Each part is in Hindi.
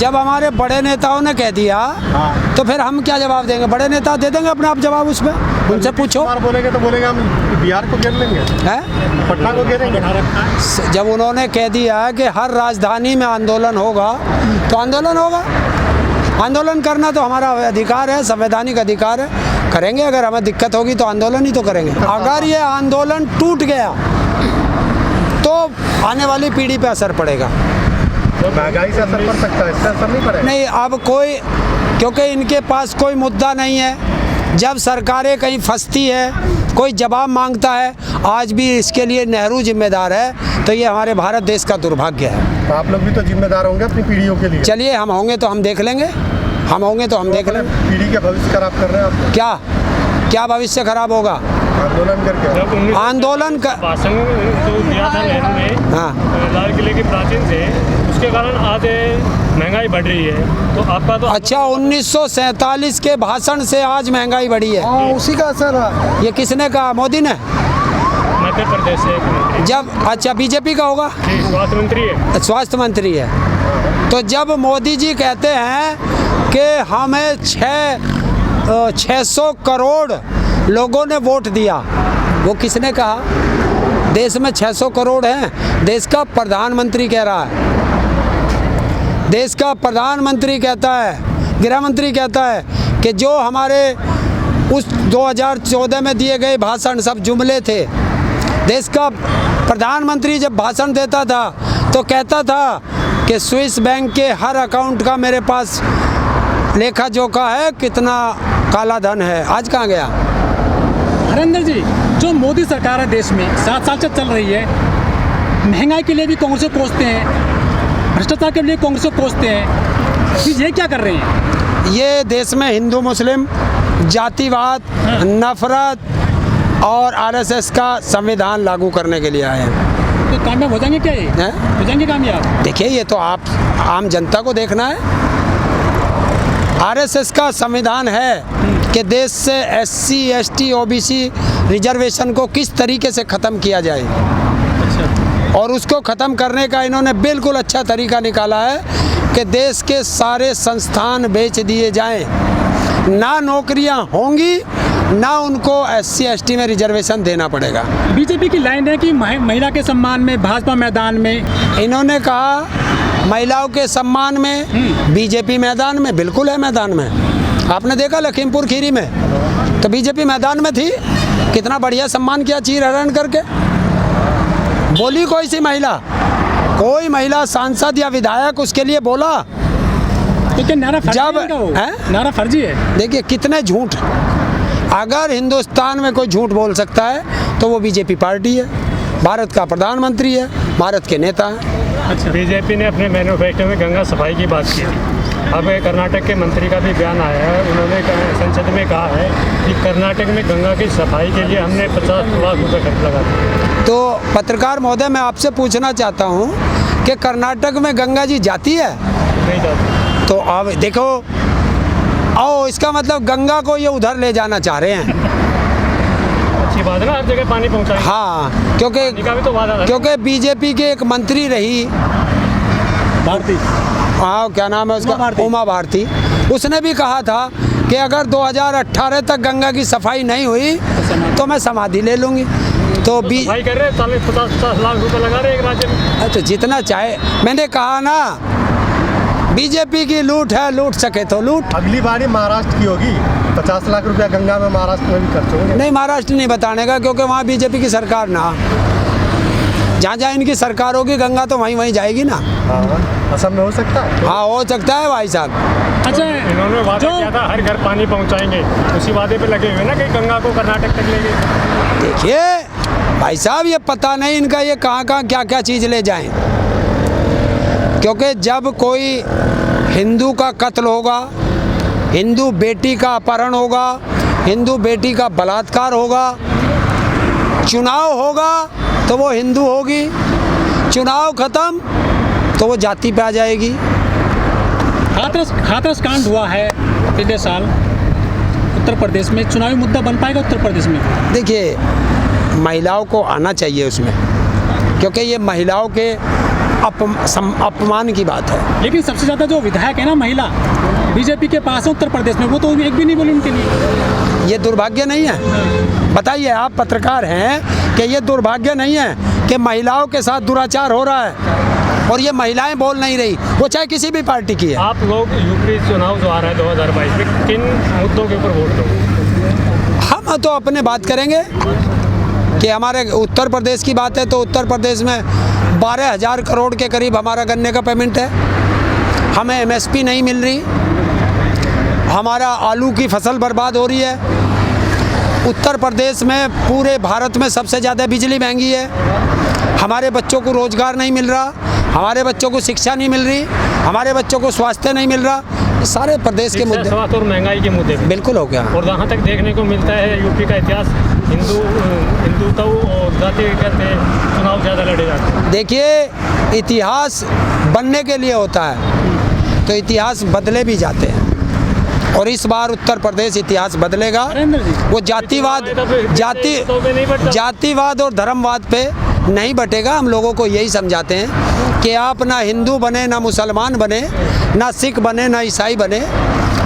जब हमारे बड़े नेताओं ने कह दिया तो फिर हम क्या जवाब देंगे? बड़े नेता दे देंगे अपने आप जवाब उसमें, उनसे पूछो। बोलेंगे तो बोलेंगे हम बिहार को घेर लेंगे, पटना को घेरेंगे। जब उन्होंने कह दिया कि हर राजधानी में आंदोलन होगा तो आंदोलन होगा। आंदोलन करना तो हमारा अधिकार है, संवैधानिक अधिकार है, करेंगे। अगर हमें दिक्कत होगी तो आंदोलन ही तो करेंगे। अगर ये आंदोलन टूट गया तो आने वाली पीढ़ी पे असर पड़ेगा। तो महंगाई से असर पड़ सकता है, इससे असर नहीं पड़ेगा? नहीं, अब कोई, क्योंकि इनके पास कोई मुद्दा नहीं है। जब सरकारें कहीं फंसती है, कोई जवाब मांगता है, आज भी इसके लिए नेहरू जिम्मेदार है, तो ये हमारे भारत देश का दुर्भाग्य है। तो आप लोग भी तो जिम्मेदार होंगे अपनी पीढ़ियों के लिए। चलिए, हम होंगे तो हम देख लेंगे, हम होंगे तो हम देख लेंगे। पीढ़ी का भविष्य खराब कर रहे हैं आप। क्या भविष्य खराब होगा? आंदोलन करके, आंदोलन का भाषण जो दिया था नेहरू ने, हाँ, लाल किले की प्राचीन से, उसके कारण आज महंगाई बढ़ रही है। तो आपका तो अच्छा, 1947 के भाषण से आज महंगाई बढ़ी है। उसी का असर है। ये किसने कहा? मोदी ने? मध्य प्रदेश से जब, अच्छा, बीजेपी का होगा, स्वास्थ्य मंत्री है। स्वास्थ्य मंत्री है। तो जब मोदी जी कहते हैं कि हमें 600 करोड़ लोगों ने वोट दिया, वो किसने कहा? देश में 600 करोड़ हैं, देश का प्रधानमंत्री कह रहा है। देश का प्रधानमंत्री कहता है, गृह मंत्री कहता है कि जो हमारे उस 2014 में दिए गए भाषण सब जुमले थे। देश का प्रधानमंत्री जब भाषण देता था तो कहता था कि स्विस बैंक के हर अकाउंट का मेरे पास लेखा जोखा है, कितना काला धन है। आज कहाँ गया? हरेंद्र जी, जो मोदी सरकार है देश में 7 साल से चल रही है, महंगाई के लिए भी कांग्रेस को कोसते हैं, भ्रष्टाचार के लिए कांग्रेस को कोसते हैं, ये क्या कर रहे हैं? ये देश में हिंदू मुस्लिम जातिवाद, नफरत और आरएसएस का संविधान लागू करने के लिए आए हैं। तो कामयाब हो जाएंगे क्या ये? हो जाएंगे कामयाब? देखिए, ये तो आप आम जनता को देखना है। आरएसएस का संविधान है कि देश से SC, ST, OBC रिजर्वेशन को किस तरीके से ख़त्म किया जाए। और उसको ख़त्म करने का इन्होंने बिल्कुल अच्छा तरीका निकाला है कि देश के सारे संस्थान बेच दिए जाएं, ना नौकरियां होंगी, ना उनको SC, ST में रिजर्वेशन देना पड़ेगा। बीजेपी की लाइन है कि महिला के सम्मान में भाजपा मैदान में। इन्होंने कहा महिलाओं के सम्मान में बीजेपी मैदान में, बिल्कुल है मैदान में। आपने देखा लखीमपुर खीरी में तो बीजेपी मैदान में थी, कितना बढ़िया सम्मान किया चीर हरण करके। बोली कोई सी महिला, कोई महिला सांसद या विधायक उसके लिए बोला? तो नारा फर्जी जब है, नारा फर्जी है। देखिए कितने झूठ। अगर हिंदुस्तान में कोई झूठ बोल सकता है तो वो बीजेपी पार्टी है, भारत का प्रधानमंत्री है, भारत के नेता हैं। अच्छा, बीजेपी ने अपने मैनिफेस्टो में गंगा सफाई की बात की। अब कर्नाटक के मंत्री का भी बयान आया है, उन्होंने संसद में कहा है कि कर्नाटक में गंगा की सफाई के लिए हमने 50 लाख रुपये खर्च लगा दिए। तो पत्रकार महोदय, मैं आपसे पूछना चाहता हूँ कि कर्नाटक में गंगा जी जाती है? नहीं जाती। तो अब देखो, आओ, इसका मतलब गंगा को ये उधर ले जाना चाह रहे हैं। अच्छी बात है ना, हर जगह पानी पहुँचाए। हाँ, क्योंकि बीजेपी के एक मंत्री रही भारती, हाँ, क्या नाम है उसका, उमा भारती, उसने भी कहा था कि अगर 2018 तक गंगा की सफाई नहीं हुई तो मैं समाधि ले लूँगी। तो सफाई कर रहे 40-50 लाख रुपए लगा रहे एक राज्य में। अच्छा, जितना चाहे, मैंने कहा ना, बीजेपी की लूट है, लूट सके तो लूट। अगली बारी महाराष्ट्र की होगी, 50 लाख रुपया गंगा में महाराष्ट्र में भी खर्च होंगे। नहीं, महाराष्ट्र नहीं बताने का, क्योंकि वहाँ बीजेपी की सरकार ना, जहाँ जहाँ इनकी सरकार होगी गंगा तो वहीं वहीं जाएगी ना। असम में हो सकता है। हाँ, हो सकता है भाई साहब। अच्छा, इन्होंने वादा किया था हर घर पानी पहुंचाएंगे, उसी वादे पे लगे हुए ना कि गंगा को कर्नाटक तक लेंगे। देखिए भाई साहब, ये पता नहीं इनका ये कहाँ कहाँ क्या क्या चीज़ ले जाएं, क्योंकि जब कोई हिंदू का कत्ल होगा, हिंदू बेटी का अपहरण होगा, हिंदू बेटी का बलात्कार होगा, चुनाव होगा तो वो हिंदू होगी, चुनाव खत्म तो वो जाति पे आ जाएगी। हाथरस कांड हुआ है पिछले साल उत्तर प्रदेश में, चुनावी मुद्दा बन पाएगा उत्तर प्रदेश में? देखिए, महिलाओं को आना चाहिए उसमें, क्योंकि ये महिलाओं के अपमान की बात है। लेकिन सबसे ज़्यादा जो विधायक है ना महिला बीजेपी के पास है उत्तर प्रदेश में, वो तो एक भी नहीं बोली उनके लिए। ये दुर्भाग्य नहीं है? बताइए, आप पत्रकार हैं कि ये दुर्भाग्य नहीं है कि महिलाओं के साथ दुराचार हो रहा है और ये महिलाएं बोल नहीं रही, वो चाहे किसी भी पार्टी की है। आप लोग यूपी चुनाव जो आ रहा है 2022 में, किन मुद्दों के ऊपर वोट दोगे? हम तो अपने बात करेंगे कि हमारे उत्तर प्रदेश की बात है तो उत्तर प्रदेश में 12,000 करोड़ के करीब हमारा गन्ने का पेमेंट है, हमें एमएसपी नहीं मिल रही, हमारा आलू की फसल बर्बाद हो रही है, उत्तर प्रदेश में पूरे भारत में सबसे ज़्यादा बिजली महंगी है, हमारे बच्चों को रोज़गार नहीं मिल रहा, हमारे बच्चों को शिक्षा नहीं मिल रही, हमारे बच्चों को स्वास्थ्य नहीं मिल रहा। ये सारे प्रदेश के मुद्दे, स्वास्थ्य और महंगाई के मुद्दे बिल्कुल हो गया। और जहाँ तक देखने को मिलता है यूपी का इतिहास हिंदुत्व और जाति के कहते चुनाव ज़्यादा लड़े जाते हैं। देखिए, इतिहास बनने के लिए होता है तो इतिहास बदले भी जाते हैं और इस बार उत्तर प्रदेश इतिहास बदलेगा। वो जातिवाद और धर्मवाद पे नहीं बटेगा। हम लोगों को यही समझाते हैं कि आप ना हिंदू बने, ना मुसलमान बने, ना सिख बने, ना ईसाई बने,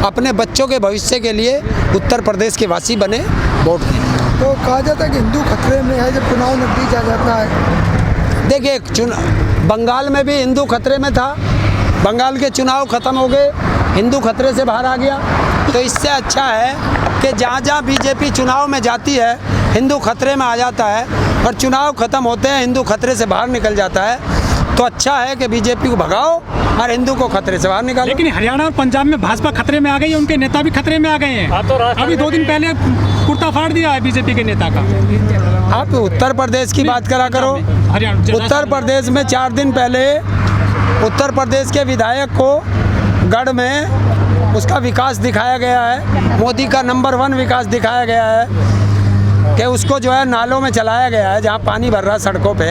अपने बच्चों के भविष्य के लिए उत्तर प्रदेश के वासी बने, वोट दें। तो कहा जाता है कि हिंदू खतरे में है जब चुनाव नजदीक आ जाता है। देखिए, बंगाल में भी हिंदू खतरे में था, बंगाल के चुनाव ख़त्म हो गए, हिंदू खतरे से बाहर आ गया। तो इससे अच्छा है कि जहाँ जहाँ बीजेपी चुनाव में जाती है हिंदू खतरे में आ जाता है और चुनाव ख़त्म होते हैं हिंदू खतरे से बाहर निकल जाता है। तो अच्छा है कि बीजेपी को भगाओ और हिंदू को खतरे से बाहर निकालो। लेकिन हरियाणा और पंजाब में भाजपा खतरे में आ गई है, उनके नेता भी खतरे में आ गए हैं। अभी 2 दिन पहले कुर्ता फाड़ दिया है बीजेपी के नेता का। आप उत्तर प्रदेश की बात करा करो। उत्तर प्रदेश में 4 दिन पहले उत्तर प्रदेश के विधायक को गढ़ में उसका विकास दिखाया गया है, मोदी का नंबर 1 विकास दिखाया गया है कि उसको जो है नालों में चलाया गया है जहाँ पानी भर रहा सड़कों पे।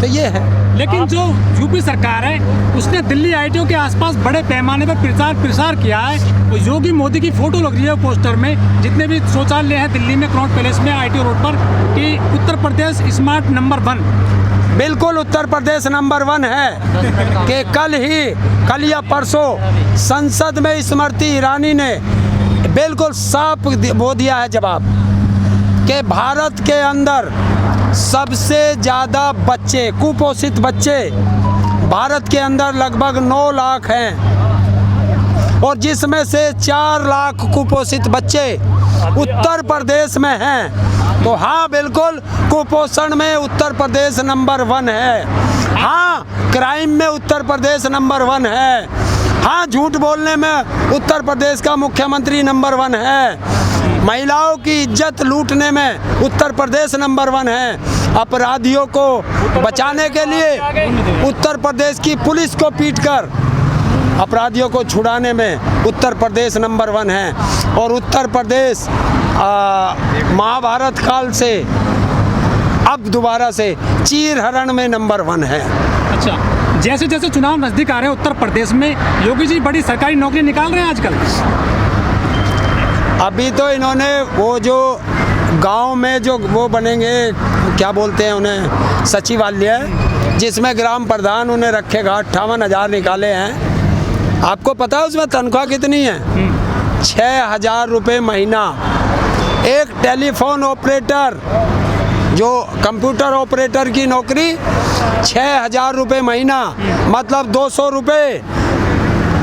तो ये है। लेकिन जो यूपी सरकार है उसने दिल्ली आईटीओ के आसपास बड़े पैमाने पर प्रसार किया है। योगी मोदी की फोटो लग रही है पोस्टर में, जितने भी शौचालय हैं दिल्ली में क्राउन पैलेस में आईटीओ रोड पर, कि उत्तर प्रदेश स्मार्ट नंबर 1। बिल्कुल उत्तर प्रदेश नंबर 1 है कि कल या परसों संसद में स्मृति ईरानी ने बिल्कुल साफ वो दिया है जवाब कि भारत के अंदर सबसे ज़्यादा बच्चे, कुपोषित बच्चे भारत के अंदर लगभग 9 लाख हैं और जिसमें से 4 लाख कुपोषित बच्चे उत्तर प्रदेश में हैं। तो हाँ, बिल्कुल कुपोषण में उत्तर प्रदेश नंबर 1 है। हाँ, क्राइम में उत्तर प्रदेश नंबर 1 है। हाँ, झूठ बोलने में उत्तर प्रदेश का मुख्यमंत्री नंबर 1 है। महिलाओं की इज्जत लूटने में उत्तर प्रदेश नंबर 1 है। अपराधियों को बचाने के लिए उत्तर प्रदेश की पुलिस को पीटकर अपराधियों को छुड़ाने में उत्तर प्रदेश नंबर 1 है। और उत्तर प्रदेश महाभारत काल से अब दोबारा से चीरहरण में नंबर 1 है। अच्छा, जैसे जैसे चुनाव नज़दीक आ रहे हैं उत्तर प्रदेश में, योगी जी बड़ी सरकारी नौकरी निकाल रहे हैं आजकल। अभी तो इन्होंने वो जो गांव में जो वो बनेंगे, क्या बोलते हैं उन्हें, सचिवालय, जिसमें ग्राम प्रधान उन्हें रखेगा, 58,000 निकाले हैं। आपको पता है उसमें तनख्वाह कितनी है? 6,000 रुपये महीना। एक टेलीफोन ऑपरेटर, जो कंप्यूटर ऑपरेटर की नौकरी, 6,000 रुपये महीना, मतलब 200 रुपये।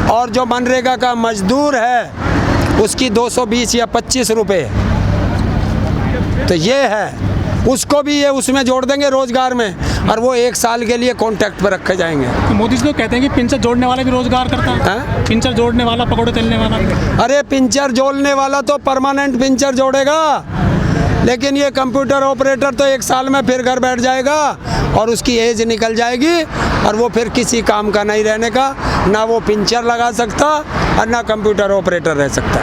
और जो मनरेगा का मजदूर है उसकी 220 या 25 रुपये। तो ये है, उसको भी ये उसमें जोड़ देंगे रोजगार में और वो 1 साल के लिए कॉन्ट्रैक्ट पर रखे जाएंगे। तो मोदी जी तो कहते हैं कि पिंचर जोड़ने वाला भी रोजगार करता है। पिंचर जोड़ने वाला, पकौड़े तलने वाला। अरे पिंचर जोड़ने वाला तो परमानेंट पिंचर जोड़ेगा, लेकिन ये कंप्यूटर ऑपरेटर तो 1 साल में फिर घर बैठ जाएगा और उसकी एज निकल जाएगी और वो फिर किसी काम का नहीं रहने का, ना वो पिंचर लगा सकता और ना कंप्यूटर ऑपरेटर रह सकता।